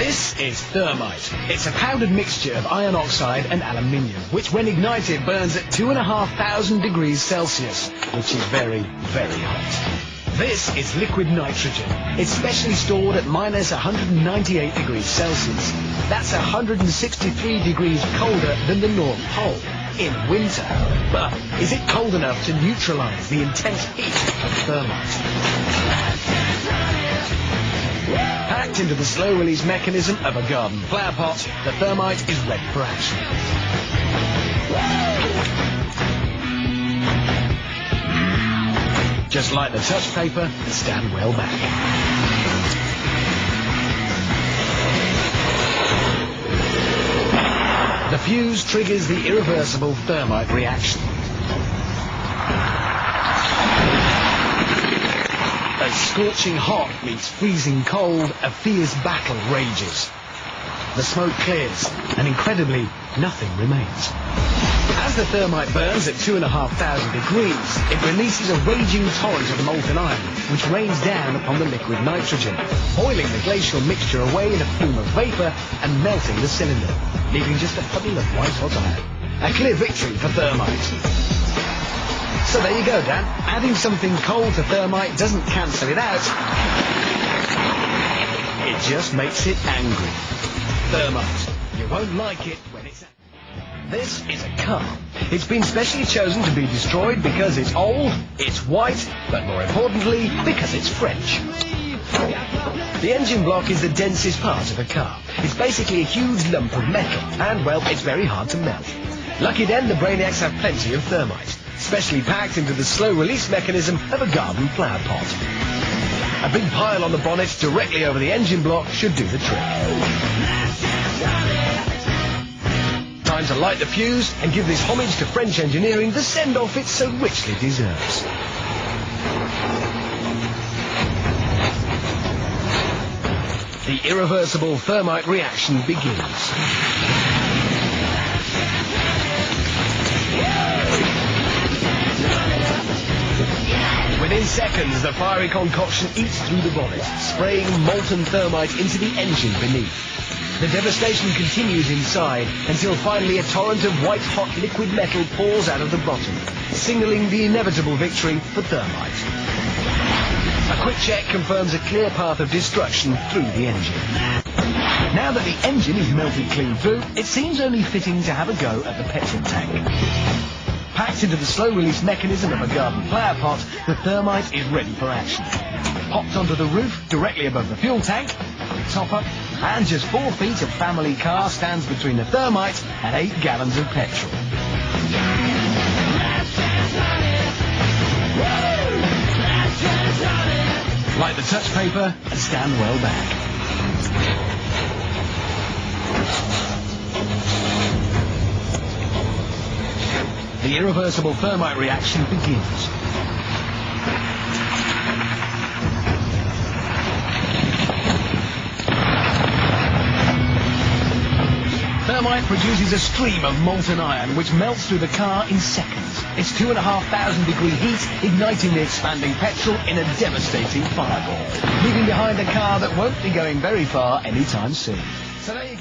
This is Thermite. It's a powdered mixture of iron oxide and aluminium, which when ignited burns at 2,500 degrees Celsius, which is very, very hot. This is liquid nitrogen. It's specially stored at minus 198 degrees Celsius. That's 163 degrees colder than the North Pole in winter. But is it cold enough to neutralize the intense heat of thermite? Packed into the slow-release mechanism of a garden flower pot, the thermite is ready for action. Just like the touch paper, stand well back. The fuse triggers the irreversible thermite reaction. As scorching hot meets freezing cold, a fierce battle rages. The smoke clears, and incredibly, nothing remains. As the thermite burns at 2,500 degrees, it releases a raging torrent of molten iron, which rains down upon the liquid nitrogen, boiling the glacial mixture away in a plume of vapor and melting the cylinder, leaving just a puddle of white-hot iron. A clear victory for thermite. So there you go, Dan. Adding something cold to thermite doesn't cancel it out. It just makes it angry. Thermite. You won't like it when it's... This is a car. It's been specially chosen to be destroyed because it's old, it's white, but more importantly, because it's French. The engine block is the densest part of a car. It's basically a huge lump of metal, and, well, it's very hard to melt. Lucky then, the Brainiacs have plenty of thermite, specially packed into the slow-release mechanism of a garden flower pot. A big pile on the bonnet directly over the engine block should do the trick. Time to light the fuse and give this homage to French engineering the send-off it so richly deserves. The irreversible thermite reaction begins. Within seconds, the fiery concoction eats through the bonnet, spraying molten thermite into the engine beneath. The devastation continues inside until finally a torrent of white-hot liquid metal pours out of the bottom, signaling the inevitable victory for thermite. A quick check confirms a clear path of destruction through the engine. Now that the engine is melted clean through, it seems only fitting to have a go at the petrol tank. Packed into the slow-release mechanism of a garden flower pot, the thermite is ready for action. Popped onto the roof, directly above the fuel tank, top up, and just 4 feet of family car stands between the thermite and 8 gallons of petrol. Light the touch paper and stand well back. The irreversible thermite reaction begins. Thermite produces a stream of molten iron which melts through the car in seconds. Its 2,500 degree heat igniting the expanding petrol in a devastating fireball, leaving behind a car that won't be going very far anytime soon. So there you go.